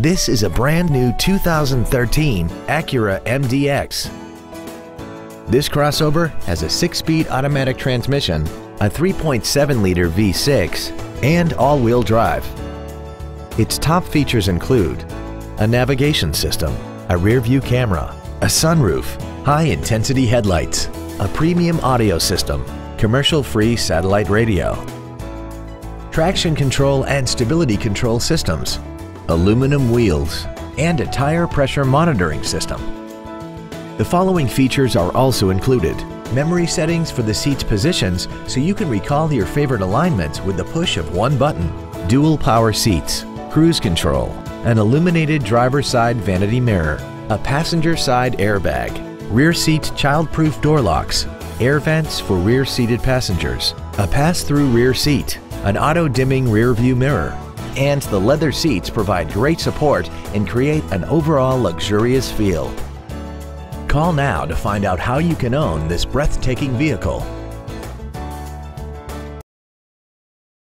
This is a brand new 2013 Acura MDX. This crossover has a 6-speed automatic transmission, a 3.7-liter V6, and all-wheel drive. Its top features include a navigation system, a rear-view camera, a sunroof, high-intensity headlights, a premium audio system, commercial-free satellite radio, traction control and stability control systems, aluminum wheels, and a tire pressure monitoring system. The following features are also included: memory settings for the seat's positions so you can recall your favorite alignments with the push of one button, dual power seats, cruise control, an illuminated driver's side vanity mirror, a passenger side airbag, rear seat child-proof door locks, air vents for rear-seated passengers, a pass-through rear seat, an auto-dimming rear-view mirror, and the leather seats provide great support and create an overall luxurious feel. Call now to find out how you can own this breathtaking vehicle.